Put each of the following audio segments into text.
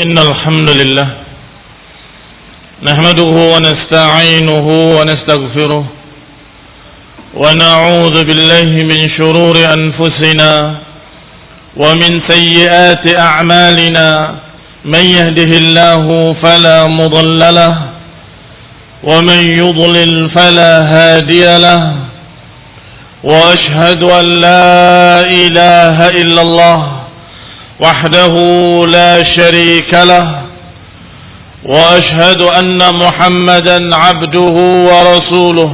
إن الحمد لله نحمده ونستعينه ونستغفره ونعوذ بالله من شرور أنفسنا ومن سيئات أعمالنا من يهده الله فلا مضل له ومن يضلل فلا هادي له وأشهد أن لا إله إلا الله وحده لا شريك له وأشهد أن محمدا عبده ورسوله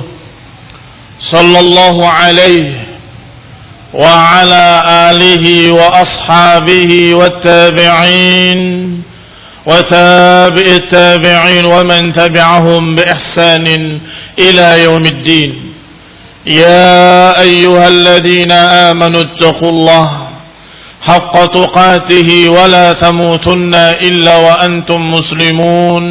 صلى الله عليه وعلى آله وأصحابه والتابعين وتابع التابعين ومن تبعهم بإحسان إلى يوم الدين. يا أيها الذين آمنوا اتقوا الله حق تقاته ولا تموتن إلا وأنتم مسلمون.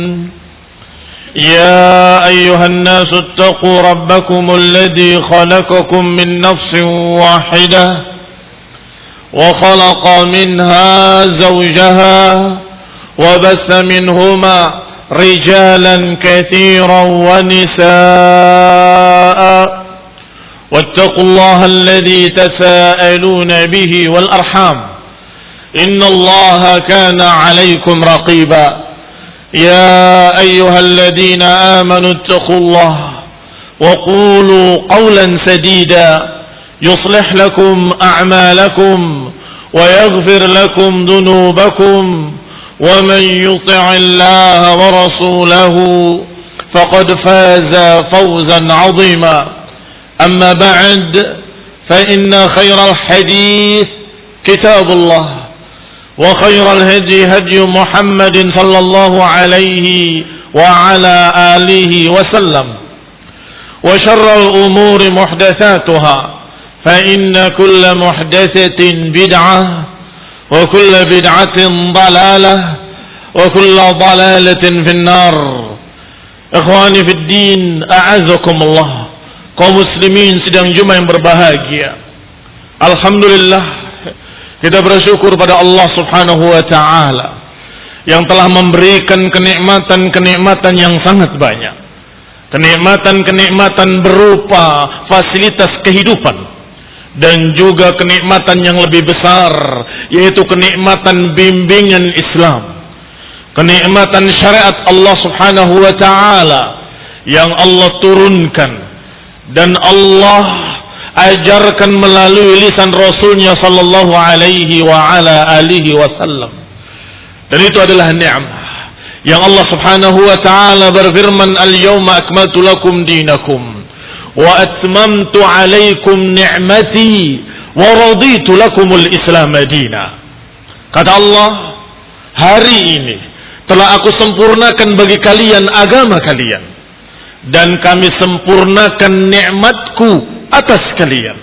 يا أيها الناس اتقوا ربكم الذي خلقكم من نفس واحدة وخلق منها زوجها وبث منهما رجالا كثيرا ونساء واتقوا الله الذي تساءلون به والأرحام إن الله كان عليكم رقيبا. يا أيها الذين آمنوا اتقوا الله وقولوا قولا سديدا يصلح لكم أعمالكم ويغفر لكم ذنوبكم ومن يطع الله ورسوله فقد فاز فوزا عظيما. أما بعد فإن خير الحديث كتاب الله وخير الهدي هدي محمد صلى الله عليه وعلى آله وسلم وشر الأمور محدثاتها فإن كل محدثة بدعة وكل بدعة ضلالة وكل ضلالة في النار. إخواني في الدين أعزكم الله. Kaum muslimin sidang Jumat yang berbahagia, alhamdulillah kita bersyukur pada Allah Subhanahu wa taala yang telah memberikan kenikmatan-kenikmatan yang sangat banyak. Kenikmatan-kenikmatan berupa fasilitas kehidupan dan juga kenikmatan yang lebih besar, yaitu kenikmatan bimbingan Islam. Kenikmatan syariat Allah Subhanahu wa taala yang Allah turunkan dan Allah ajarkan melalui lisan Rasulnya sallallahu alaihi wa ala alihi wasallam. Dan itu adalah nikmat yang Allah Subhanahu wa taala berfirman, "Al-yawma akmaltu lakum dinakum wa atmamtu alaikum ni'mati wa raditu lakumul Islam madina." Kata Allah, hari ini telah aku sempurnakan bagi kalian agama kalian dan kami sempurnakan nikmatku atas kalian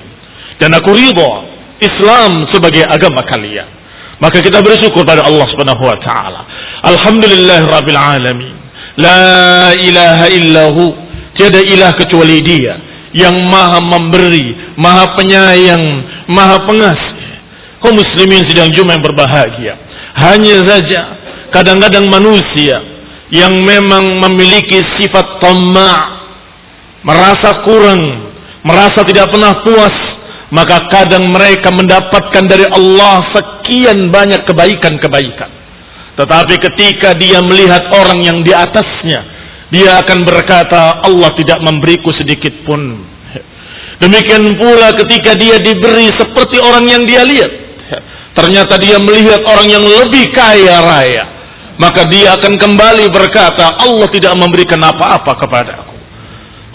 dan aku ridha Islam sebagai agama kalian. Maka kita bersyukur pada Allah Subhanahu wa taala. Alhamdulillahirabbil alamin. La ilaha illahu, tiada ilah kecuali Dia yang Maha Memberi, Maha Penyayang, Maha Pengasih. Kaum muslimin sidang Jumat yang berbahagia. Hanya saja kadang-kadang manusia yang memang memiliki sifat tamak, merasa kurang, merasa tidak pernah puas, maka kadang mereka mendapatkan dari Allah sekian banyak kebaikan-kebaikan. Tetapi ketika dia melihat orang yang di atasnya, dia akan berkata, Allah tidak memberiku sedikit pun. Demikian pula ketika dia diberi seperti orang yang dia lihat, ternyata dia melihat orang yang lebih kaya raya, maka dia akan kembali berkata, Allah tidak memberikan apa-apa kepadaku.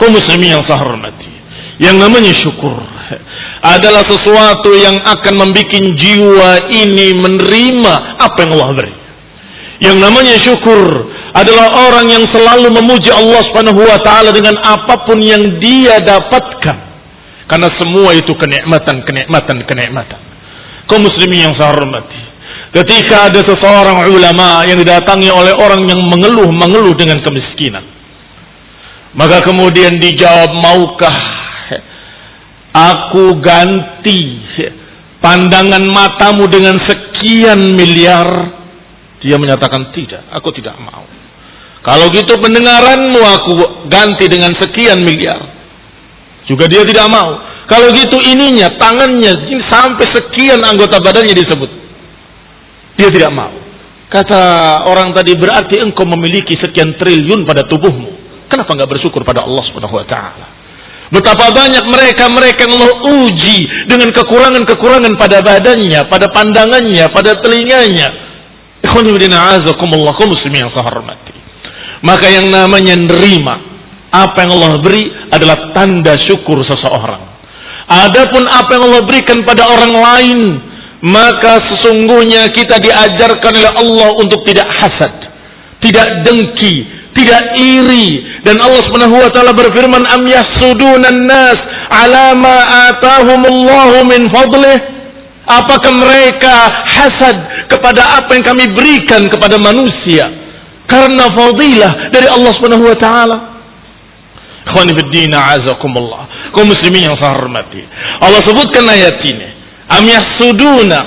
Kaum muslimin yang saya hormati, yang namanya syukur adalah sesuatu yang akan membuat jiwa ini menerima apa yang Allah beri. Yang namanya syukur adalah orang yang selalu memuji Allah Subhanahu wa taala dengan apapun yang dia dapatkan, karena semua itu kenikmatan. Kaum muslimin yang saya hormati, ketika ada seseorang ulama yang didatangi oleh orang yang mengeluh dengan kemiskinan, maka kemudian dijawab, maukah aku ganti pandangan matamu dengan sekian miliar? Dia menyatakan, tidak, aku tidak mau. Kalau gitu pendengaranmu aku ganti dengan sekian miliar. Juga dia tidak mau. Kalau gitu ininya, tangannya, sampai sekian anggota badannya disebut. Dia tidak mau. Kata orang tadi, berarti engkau memiliki sekian triliun pada tubuhmu. Kenapa enggak bersyukur pada Allah Subhanahu wa taala? Betapa banyak mereka yang Allah uji dengan kekurangan-kekurangan pada badannya, pada pandangannya, pada telinganya. Ikhwan fillah azakumullah, kaum muslimin yang saya hormati. Maka yang namanya nerima apa yang Allah beri adalah tanda syukur seseorang. Adapun apa yang Allah berikan pada orang lain, maka sesungguhnya kita diajarkan oleh Allah untuk tidak hasad, tidak dengki, tidak iri. Dan Allah Subhanahu wa taala berfirman, am yahsudunan nas ala ma atahumullahu min fadlih. Apakah mereka hasad kepada apa yang kami berikan kepada manusia karena fadilah dari Allah Subhanahu wa taala? Ikhwani fid din, a'azakumullah. Kaum muslimin yang saya hormati. Allah sebutkan ayat ini. Am yahsuduna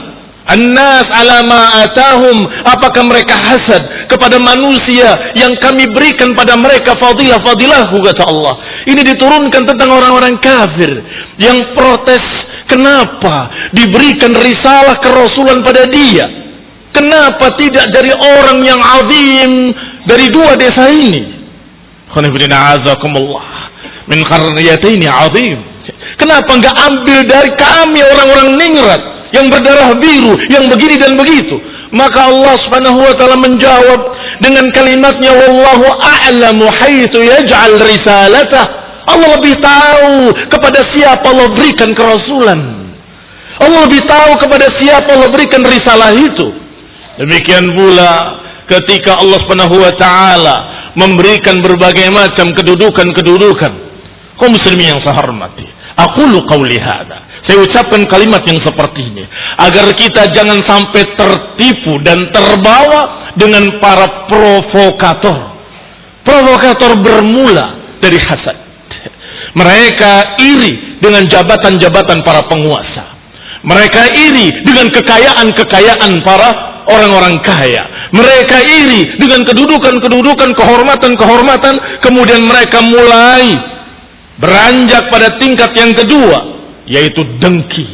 an-nas ala ma atahum. Apakah mereka hasad kepada manusia yang kami berikan pada mereka fadilah-fadilahu, kata Allah. Ini diturunkan tentang orang-orang kafir yang protes, kenapa diberikan risalah kerasulan pada dia? Kenapa tidak dari orang yang azim dari dua desa ini? Min qaryataini azim. Kenapa enggak ambil dari kami orang-orang Ningrat yang berdarah biru, yang begini dan begitu? Maka Allah Subhanahu wa taala menjawab dengan kalimatnya, wallahu a'lamu haitsu yaj'al risalatah. Allah lebih tahu kepada siapa Allah berikan kerasulan. Allah lebih tahu kepada siapa Allah berikan risalah itu. Demikian pula ketika Allah Subhanahu wa taala memberikan berbagai macam kedudukan. Kaum muslimin yang saya hormati, aqulu qauli hadza. Saya ucapkan kalimat yang seperti ini agar kita jangan sampai tertipu dan terbawa dengan para provokator. Provokator bermula dari hasad. Mereka iri dengan jabatan-jabatan para penguasa. Mereka iri dengan kekayaan-kekayaan para orang-orang kaya. Mereka iri dengan kedudukan-kedudukan, kehormatan-kehormatan. Kemudian mereka mulai beranjak pada tingkat yang kedua, yaitu dengki.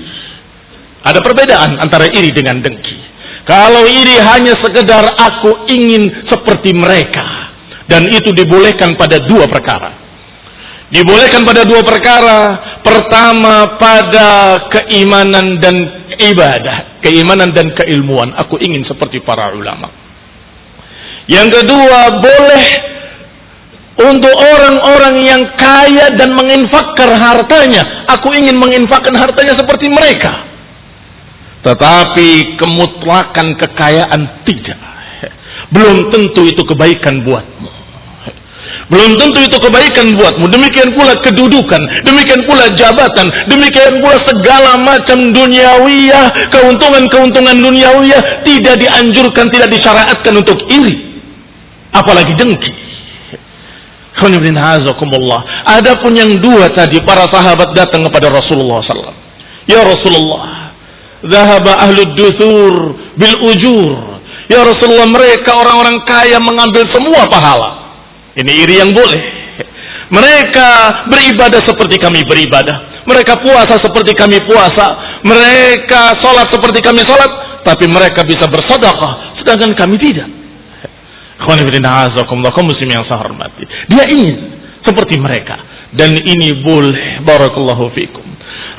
Ada perbedaan antara iri dengan dengki. Kalau iri hanya sekedar aku ingin seperti mereka, dan itu dibolehkan pada dua perkara. Dibolehkan pada dua perkara. Pertama, pada keimanan dan ibadah, keimanan dan keilmuan. Aku ingin seperti para ulama. Yang kedua, boleh untuk orang-orang yang kaya dan menginfakkan hartanya. Aku ingin menginfakkan hartanya seperti mereka. Tetapi kemutlakan kekayaan tidak. Belum tentu itu kebaikan buatmu. Belum tentu itu kebaikan buatmu. Demikian pula kedudukan, demikian pula jabatan, demikian pula segala macam duniawiyah, keuntungan-keuntungan duniawiyah tidak dianjurkan, tidak disyariatkan untuk iri, apalagi dengki. Adapun yang dua tadi, para sahabat datang kepada Rasulullah SAW. Ya Rasulullah, dhahaba ahlud duthur bil ujur. Ya Rasulullah, mereka orang-orang kaya mengambil semua pahala. Ini iri yang boleh. Mereka beribadah seperti kami beribadah. Mereka puasa seperti kami puasa. Mereka sholat seperti kami sholat. Tapi mereka bisa bersedekah, sedangkan kami tidak. Kaum muslimin yang saya hormati, dia ingin seperti mereka, dan ini boleh. Barakallahu fikum.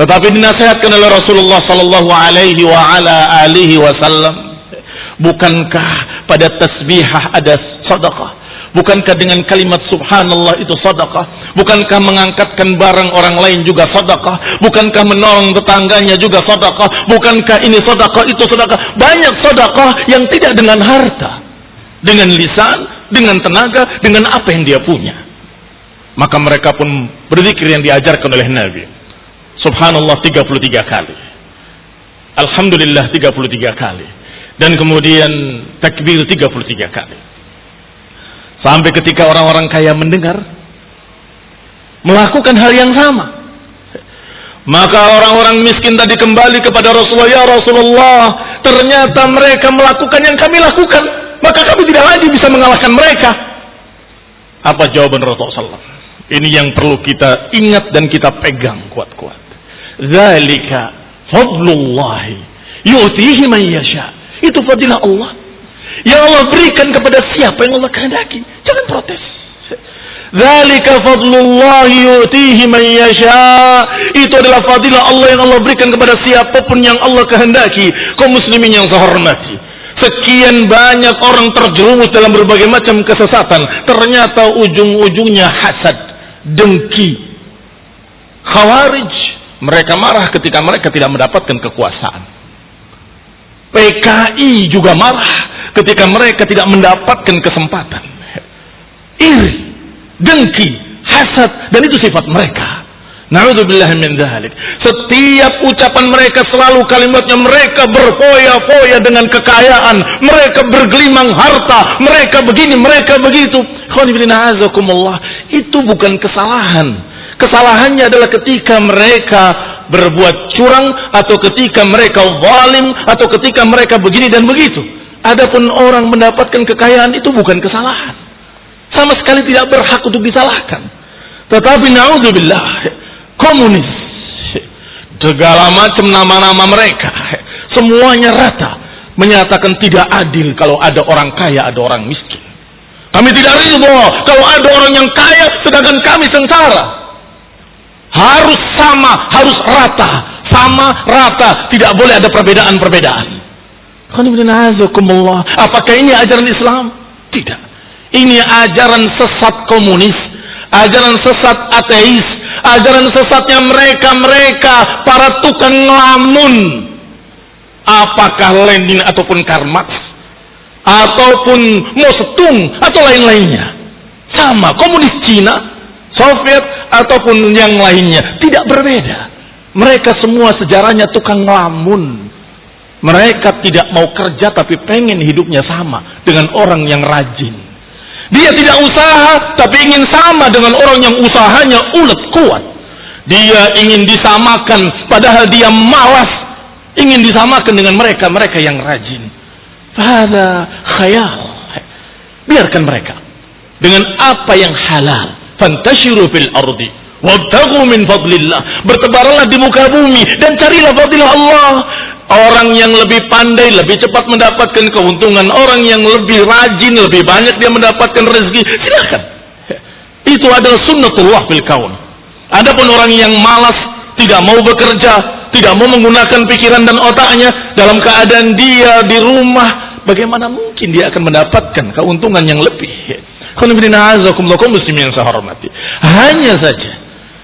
Tetapi dinasihatkan oleh Rasulullah sallallahu alaihi wa ala alihi wasallam, bukankah pada tasbihah ada sedekah? Bukankah dengan kalimat subhanallah itu sedekah? Bukankah mengangkatkan barang orang lain juga sedekah? Bukankah menolong tetangganya juga sedekah? Bukankah ini sedekah, itu sedekah? Banyak sedekah yang tidak dengan harta, dengan lisan, dengan tenaga, dengan apa yang dia punya. Maka mereka pun berzikir yang diajarkan oleh Nabi. Subhanallah 33 kali. Alhamdulillah 33 kali. Dan kemudian takbir 33 kali. Sampai ketika orang-orang kaya mendengar, melakukan hal yang sama. Maka orang-orang miskin tadi kembali kepada Rasulullah. Ya Rasulullah, ternyata mereka melakukan yang kami lakukan. maka kami tidak lagi bisa mengalahkan mereka. Apa jawaban Rasulullah SAW? Ini yang perlu kita ingat dan kita pegang kuat-kuat. Dzalika fadlullahi yu'tihi man yasha. Itu fadilah Allah yang Allah berikan kepada siapa yang Allah kehendaki. Jangan protes. Dzalika fadlullahi yu'tihi man yasha. Itu adalah fadilah Allah yang Allah berikan kepada siapapun yang Allah kehendaki. Kaum muslimin yang saya hormati, sekian banyak orang terjerumus dalam berbagai macam kesesatan, ternyata ujung-ujungnya hasad, dengki. Khawarij, mereka marah ketika mereka tidak mendapatkan kekuasaan. PKI juga marah ketika mereka tidak mendapatkan kesempatan. Iri, dengki, hasad, dan itu sifat mereka. Na'udzubillah min dzalik. Setiap ucapan mereka selalu kalimatnya mereka berfoya-foya dengan kekayaan, mereka bergelimang harta, mereka begini, mereka begitu. Itu bukan kesalahan. Kesalahannya adalah ketika mereka berbuat curang, atau ketika mereka zalim, atau ketika mereka begini dan begitu. Adapun orang mendapatkan kekayaan itu bukan kesalahan, sama sekali tidak berhak untuk disalahkan. Tetapi na'udzubillah, komunis, segala macam nama-nama mereka, semuanya rata menyatakan tidak adil kalau ada orang kaya, ada orang miskin. Kami tidak ridho kalau ada orang yang kaya sedangkan kami sengsara. Harus sama, harus rata, sama rata, tidak boleh ada perbedaan-perbedaan. Apakah ini ajaran Islam? Tidak. Ini ajaran sesat komunis, ajaran sesat ateis, ajaran sesatnya mereka para tukang ngelamun. Apakah Lenin ataupun Karl Marx ataupun Mao Zedong atau lain-lainnya, sama. Komunis Cina, Soviet ataupun yang lainnya, tidak berbeda. Mereka semua sejarahnya tukang ngelamun. Mereka tidak mau kerja tapi pengen hidupnya sama dengan orang yang rajin. Dia tidak usaha tapi ingin sama dengan orang yang usahanya ulet kuat. Dia ingin disamakan padahal dia malas, ingin disamakan dengan mereka yang rajin. Fahada khayal. Biarkan mereka dengan apa yang halal. Fantashiru fil ardi wabtaghu min fadlillah. Bertebaranlah di muka bumi dan carilah fadilah Allah. Orang yang lebih pandai lebih cepat mendapatkan keuntungan, orang yang lebih rajin lebih banyak dia mendapatkan rezeki. Silakan. Itu adalah sunnatullah fil kaun. Adapun orang yang malas, tidak mau bekerja, tidak mau menggunakan pikiran dan otaknya, dalam keadaan dia di rumah, bagaimana mungkin dia akan mendapatkan keuntungan yang lebih? Muslimin yang saya hormati. Hanya saja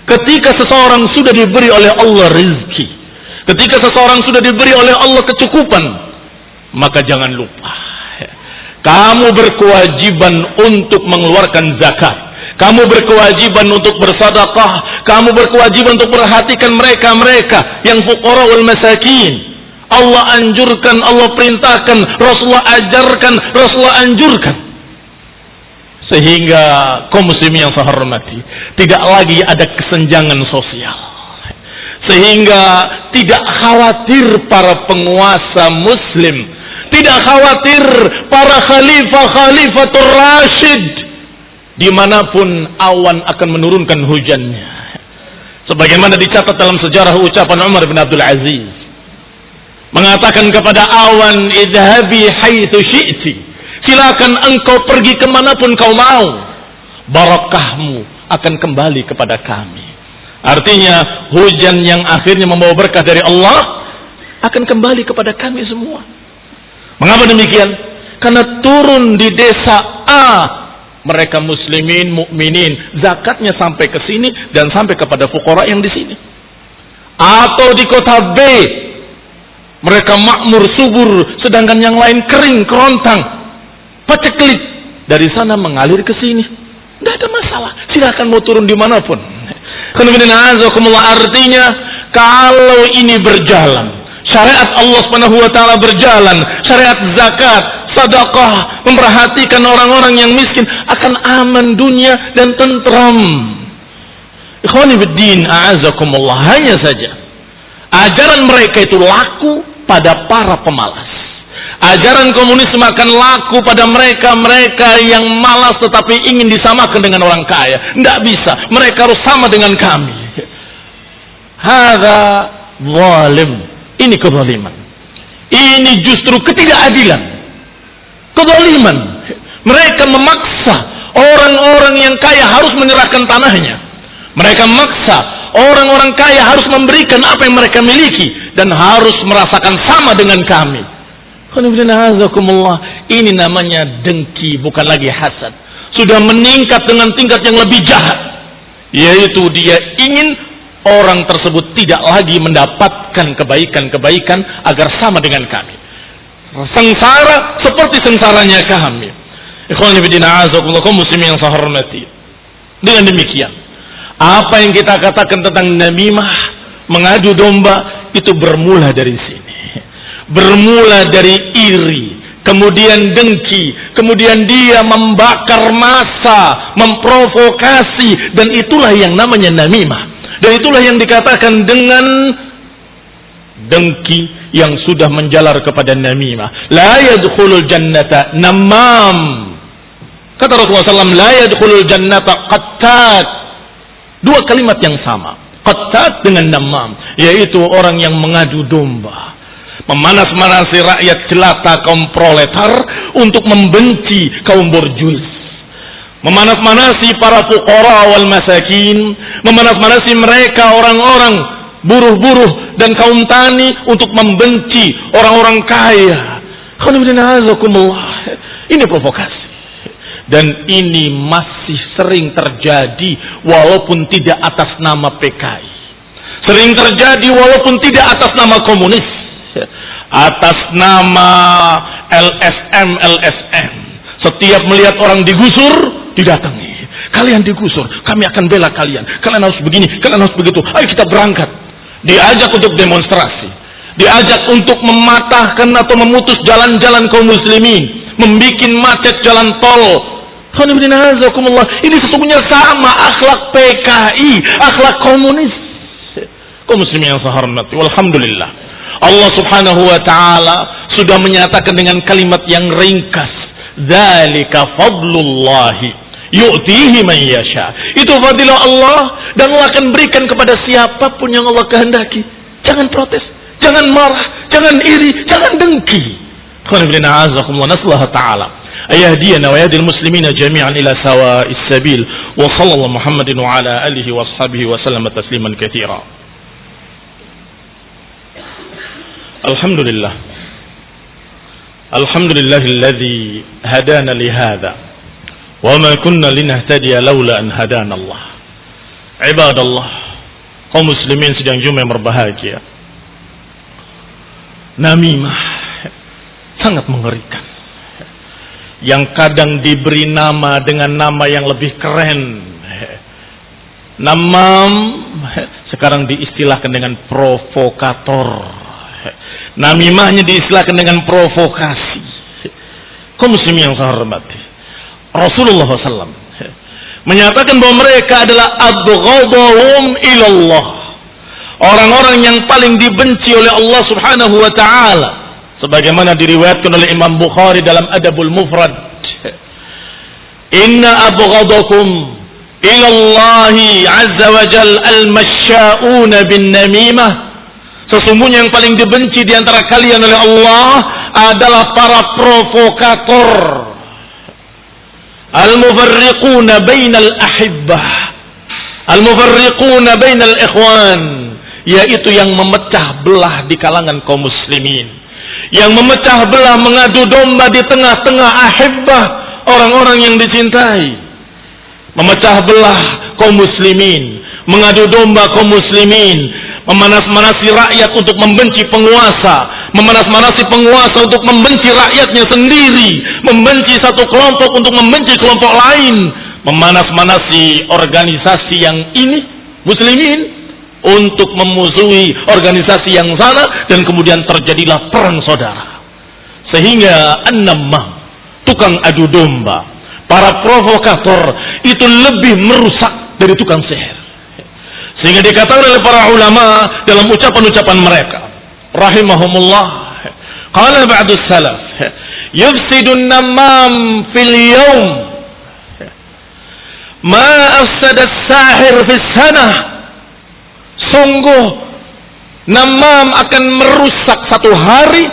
ketika seseorang sudah diberi oleh Allah rezeki, ketika seseorang sudah diberi oleh Allah kecukupan, maka jangan lupa, kamu berkewajiban untuk mengeluarkan zakat, kamu berkewajiban untuk bersedekah, kamu berkewajiban untuk perhatikan mereka yang fuqara wal masakin. Allah anjurkan, Allah perintahkan, Rasulullah ajarkan, Rasulullah anjurkan. Sehingga kaum muslimin yang saya hormati, tidak lagi ada kesenjangan sosial. Sehingga tidak khawatir para penguasa muslim, tidak khawatir para khalifatul rasyid, dimanapun awan akan menurunkan hujannya. Sebagaimana dicatat dalam sejarah ucapan Umar bin Abdul Aziz, mengatakan kepada awan, idhabi haitsu syi'ti, silakan engkau pergi kemanapun kau mau, barakahmu akan kembali kepada kami. Artinya hujan yang akhirnya membawa berkah dari Allah akan kembali kepada kami semua. Mengapa demikian? Karena turun di desa A mereka muslimin, mukminin, zakatnya sampai ke sini dan sampai kepada fuqara yang di sini. Atau di kota B mereka makmur, subur, sedangkan yang lain kering, kerontang, paceklik, dari sana mengalir ke sini. Tidak ada masalah, silakan mau turun dimanapun. Artinya kalau ini berjalan, syariat Allah Subhanahu wa taala berjalan, syariat zakat, sedekah, memperhatikan orang-orang yang miskin, akan aman dunia dan tentram. Ikhwani fiddin, a'azakumullah. Hanya saja ajaran mereka itu laku pada para pemalas. Ajaran komunisme akan laku pada mereka yang malas tetapi ingin disamakan dengan orang kaya. Tidak bisa, mereka harus sama dengan kami. Hadza zalim. Ini kezaliman. Ini justru ketidakadilan. Kezaliman. Mereka memaksa orang-orang yang kaya harus menyerahkan tanahnya. Mereka memaksa orang-orang kaya harus memberikan apa yang mereka miliki dan harus merasakan sama dengan kami. Ini namanya dengki, bukan lagi hasad. Sudah meningkat dengan tingkat yang lebih jahat, yaitu dia ingin orang tersebut tidak lagi mendapatkan kebaikan-kebaikan agar sama dengan kami. Sengsara seperti sengsaranya kami. Ikhwan fillah, kaum muslimin yang saya hormati. Dengan demikian, apa yang kita katakan tentang namimah, mengadu domba, itu bermula dari sini. Bermula dari iri, kemudian dengki, kemudian dia membakar massa, memprovokasi, dan itulah yang namanya namimah. Dan itulah yang dikatakan dengan dengki yang sudah menjalar kepada namimah. La yadkhulul jannata namam. Kata Rasulullah SAW, la yadkhulul jannata qattat. Dua kalimat yang sama, qattat dengan namam, yaitu orang yang mengadu domba, memanas-manasi rakyat jelata kaum proletar untuk membenci kaum borjuis, memanas-manasi para fuqara wal masakin, memanas-manasi mereka orang-orang buruh-buruh dan kaum tani untuk membenci orang-orang kaya. Ini provokasi. Dan ini masih sering terjadi walaupun tidak atas nama PKI. Sering terjadi walaupun tidak atas nama komunis. Atas nama LSM. Setiap melihat orang digusur, didatangi. Kalian digusur, kami akan bela kalian. Kalian harus begini, kalian harus begitu. Ayo kita berangkat. Diajak untuk demonstrasi. Diajak untuk mematahkan atau memutus jalan-jalan kaum muslimin. Membikin macet jalan tol. Ini sesungguhnya sama akhlak PKI, akhlak komunis. Kaum muslimin yang saya hormati, walhamdulillah, Allah subhanahu wa ta'ala sudah menyatakan dengan kalimat yang ringkas, dzalika fadlullahi yu'tihi man yasha. Itu fadilah Allah dan Allah akan berikan kepada siapapun yang Allah kehendaki. Jangan protes, jangan marah, jangan iri, jangan dengki. Nasallahu ta'ala ayahdiyana wa yahdil muslimina jami'an ila sawa'is sabil. Wa sallallahu Muhammadin wa ala alihi wa ashabihi wa sallama tasliman katsira. Alhamdulillah. Alhamdulillahilladzi hadana li hadza wa ma kunna linahtadiya laula an hadana Allah. Ibadallah, kaum muslimin sedang Jumat yang berbahagia. Namimah sangat mengerikan. Yang kadang diberi nama dengan nama yang lebih keren. Namam sekarang diistilahkan dengan provokator. Namimahnya diistilahkan dengan provokasi. Kaum muslimin yang saya hormati, Rasulullah SAW menyatakan bahwa mereka adalah abghadhum ilallah, orang-orang yang paling dibenci oleh Allah subhanahu wa ta'ala, sebagaimana diriwayatkan oleh Imam Bukhari dalam Adabul Mufrad. Inna abghadakum ilallahi azza wa jal al-masya'una bin namimah. Sesungguhnya yang paling dibenci di antara kalian oleh Allah adalah para provokator. Al-mufarriquna bainal ahibbah, al-mufarriquna bainal ikhwan, yaitu yang memecah belah di kalangan kaum muslimin, yang memecah belah, mengadu domba di tengah-tengah ahibbah, orang-orang yang dicintai. Memecah belah kaum muslimin, mengadu domba kaum muslimin, memanas-manasi rakyat untuk membenci penguasa, memanas-manasi penguasa untuk membenci rakyatnya sendiri, membenci satu kelompok untuk membenci kelompok lain, memanas-manasi organisasi yang ini, muslimin, untuk memusuhi organisasi yang sana, dan kemudian terjadilah perang saudara. Sehingga an-namam, tukang adu domba, para provokator itu lebih merusak dari tukang sihir. Sehingga dikatakan oleh para ulama dalam ucapan-ucapan mereka rahimahumullah, qala ba'du salaf, Yufsidun namam fil yawm ma afsada as-sahir fis sanah. Sungguh namam akan merusak satu hari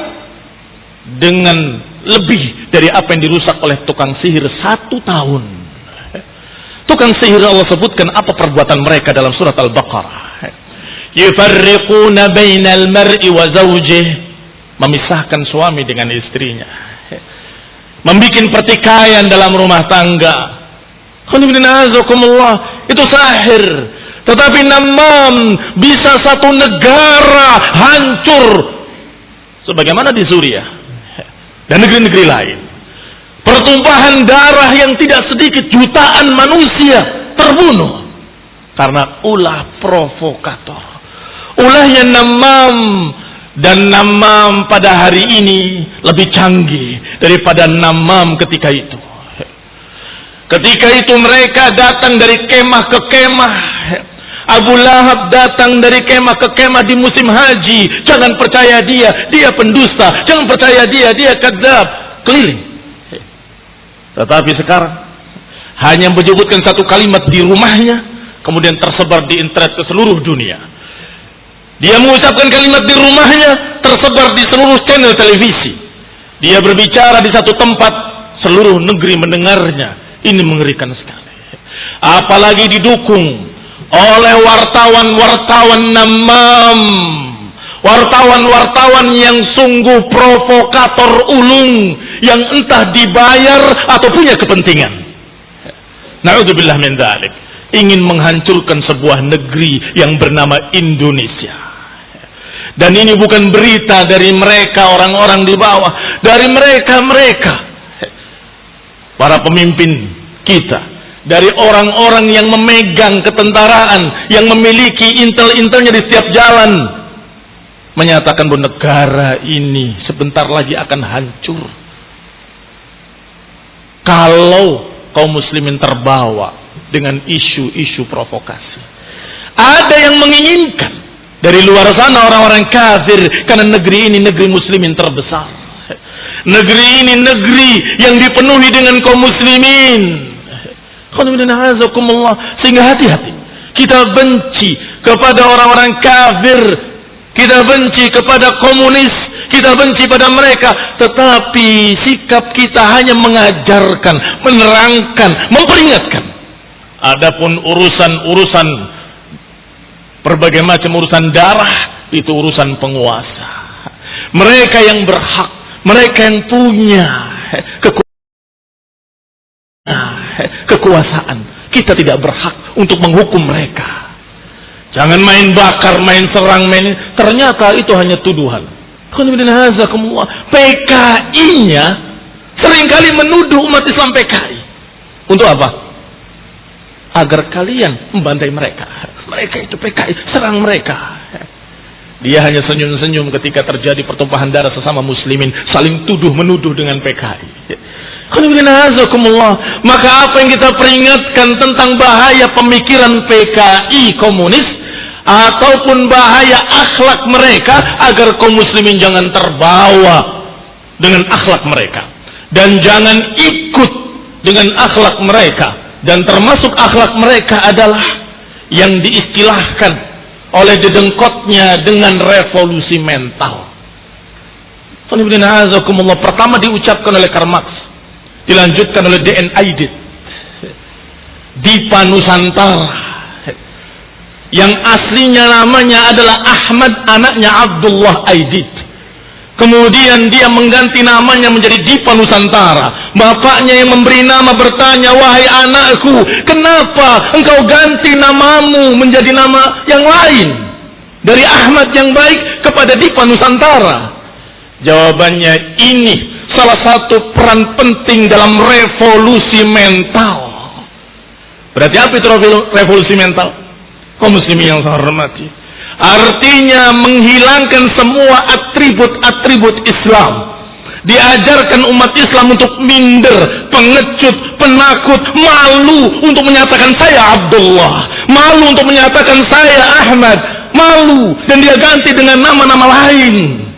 dengan lebih dari apa yang dirusak oleh tukang sihir 1 tahun. Tukang sihir Allah sebutkan apa perbuatan mereka dalam surat Al-Baqarah. Yufarriquna bainal mar'i wa zawjihi, memisahkan suami dengan istrinya, membikin pertikaian dalam rumah tangga. Itu sahir. Tetapi namam bisa satu negara hancur, sebagaimana di Suriah dan negeri-negeri lain. Pertumpahan darah yang tidak sedikit, jutaan manusia terbunuh karena ulah provokator, ulahnya namam. Dan namam pada hari ini lebih canggih daripada namam ketika itu. Ketika itu mereka datang dari kemah ke kemah. Abu Lahab datang dari kemah ke kemah di musim haji. Jangan percaya dia pendusta. Jangan percaya dia kadzab. Keliling. Tetapi sekarang hanya menyebutkan satu kalimat di rumahnya, kemudian tersebar di internet ke seluruh dunia. Dia mengucapkan kalimat di rumahnya, tersebar di seluruh channel televisi. Dia berbicara di satu tempat, seluruh negeri mendengarnya. Ini mengerikan sekali. Apalagi didukung oleh wartawan-wartawan namam, wartawan-wartawan yang sungguh provokator ulung, yang entah dibayar atau punya kepentingan. Na'udzubillah min dzalik. Ingin menghancurkan sebuah negeri yang bernama Indonesia. Dan ini bukan berita dari mereka orang-orang di bawah, dari mereka para pemimpin kita, dari orang-orang yang memegang ketentaraan, yang memiliki intel-intelnya di setiap jalan, menyatakan bahwa negara ini sebentar lagi akan hancur kalau kaum muslimin terbawa dengan isu-isu provokasi. Ada yang menginginkan dari luar sana orang-orang kafir, karena negeri ini negeri muslimin terbesar. Negeri ini negeri yang dipenuhi dengan kaum muslimin. Sehingga hati-hati. Kita benci kepada orang-orang kafir, kita benci kepada komunis, kita benci pada mereka. Tetapi sikap kita hanya mengajarkan, menerangkan, memperingatkan. Adapun urusan-urusan berbagai macam urusan darah, itu urusan penguasa. Mereka yang berhak, mereka yang punya kekuasaan. Kita tidak berhak untuk menghukum mereka. Jangan main bakar, main serang, ternyata itu hanya tuduhan. PKI-nya seringkali menuduh umat Islam PKI. Untuk apa? Agar kalian membantai mereka. Mereka itu PKI, serang mereka. Dia hanya senyum-senyum ketika terjadi pertumpahan darah sesama muslimin, saling tuduh-menuduh dengan PKI. Maka apa yang kita peringatkan tentang bahaya pemikiran PKI komunis, ataupun bahaya akhlak mereka, agar kaum muslimin jangan terbawa dengan akhlak mereka, dan jangan ikut dengan akhlak mereka. Dan termasuk akhlak mereka adalah yang diistilahkan oleh dedengkotnya dengan revolusi mental. Pertama diucapkan oleh Karl Marx, dilanjutkan oleh D.N. Aidit, Dipa Nusantara, yang aslinya namanya adalah Ahmad, anaknya Abdullah Aidit. Kemudian dia mengganti namanya menjadi Dipa Nusantara. Bapaknya yang memberi nama bertanya, wahai anakku, kenapa engkau ganti namamu menjadi nama yang lain? Dari Ahmad yang baik kepada Dipa Nusantara. Jawabannya, ini salah satu peran penting dalam revolusi mental. Berarti apa itu revolusi mental? Kaum muslimin yang saya hormati, artinya menghilangkan semua atribut-atribut Islam. Diajarkan umat Islam untuk minder, pengecut, penakut, malu untuk menyatakan saya Abdullah, malu untuk menyatakan saya Ahmad, malu, dan dia ganti dengan nama-nama lain.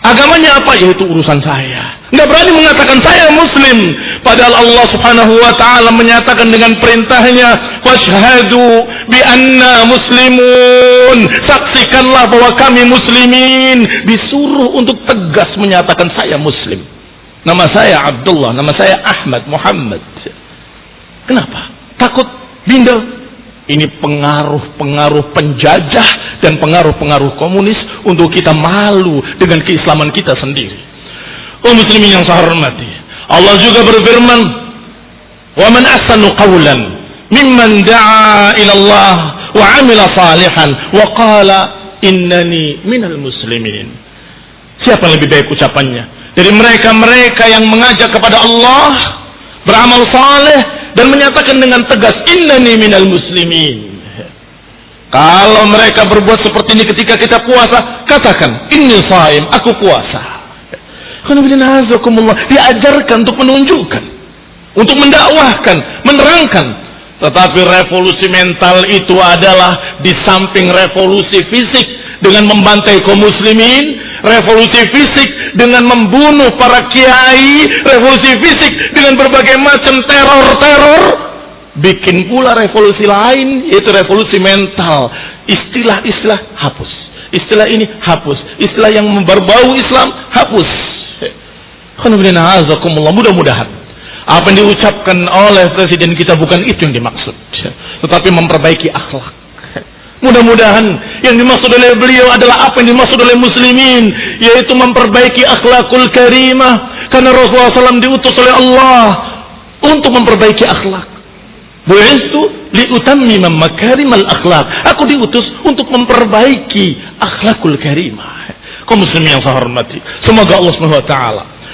Agamanya apa? Yaitu urusan saya. Nggak berani mengatakan saya Muslim. Padahal Allah Subhanahu wa ta'ala menyatakan dengan perintahnya, "Fashhadu bi anna muslimun." Saksikanlah bahwa kami muslimin. Disuruh untuk tegas menyatakan saya Muslim. Nama saya Abdullah, nama saya Ahmad, Muhammad. Kenapa? Takut bimbel? Ini pengaruh-pengaruh penjajah dan pengaruh-pengaruh komunis untuk kita malu dengan keislaman kita sendiri. Muslimin yang saya hormati, Allah juga berfirman, "Wa man ahsanu qawlan mimman da'a ila Allah wa 'amila salihan wa qala innani minal muslimin." Siapa yang lebih baik ucapannya dari mereka-mereka yang mengajak kepada Allah, beramal saleh dan menyatakan dengan tegas innani minal muslimin. Kalau mereka berbuat seperti ini ketika kita puasa, katakan inni shaim, aku puasa. Diajarkan untuk menunjukkan, untuk mendakwahkan, menerangkan. Tetapi revolusi mental itu adalah di samping revolusi fisik dengan membantai kaum muslimin, revolusi fisik dengan membunuh para kiai, revolusi fisik dengan berbagai macam teror-teror, bikin pula revolusi lain, yaitu revolusi mental. Istilah-istilah hapus, istilah ini hapus, istilah yang berbau Islam hapus. Mudah-mudahan apa yang diucapkan oleh presiden kita bukan itu yang dimaksud, tetapi memperbaiki akhlak. Mudah-mudahan yang dimaksud oleh beliau adalah apa yang dimaksud oleh muslimin, yaitu memperbaiki akhlakul karimah. Karena Rasulullah SAW diutus oleh Allah untuk memperbaiki akhlak. Bu'istu liutammima makarimal akhlak. Aku diutus untuk memperbaiki akhlakul karimah. Kaum muslimin yang saya hormati, semoga Allah SWT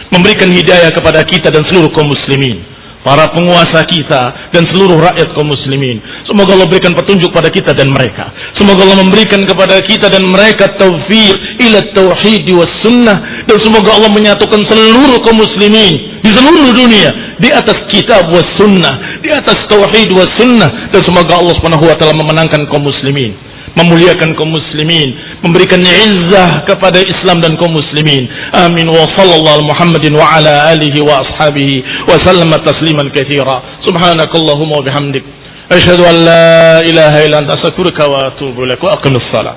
memberikan hidayah kepada kita dan seluruh kaum muslimin, para penguasa kita dan seluruh rakyat kaum muslimin. Semoga Allah berikan petunjuk pada kita dan mereka. Semoga Allah memberikan kepada kita dan mereka taufik ila tauhid was sunnah, dan semoga Allah menyatukan seluruh kaum muslimin di seluruh dunia di atas kitab was sunnah, di atas tauhid was sunnah, dan semoga Allah Subhanahu wa taala memenangkan kaum muslimin, memuliakan kaum muslimin, memberikan izzah kepada Islam dan kaum muslimin. Amin. Wa sallallahu Muhammadin wa ala alihi wa ashabihi wa sallama tasliman katsira. Subhanakallahumma wa bihamdik, asyhadu an la ilaha illa anta astaghfiruka wa atubu ilaik. Wa aqimus shalah.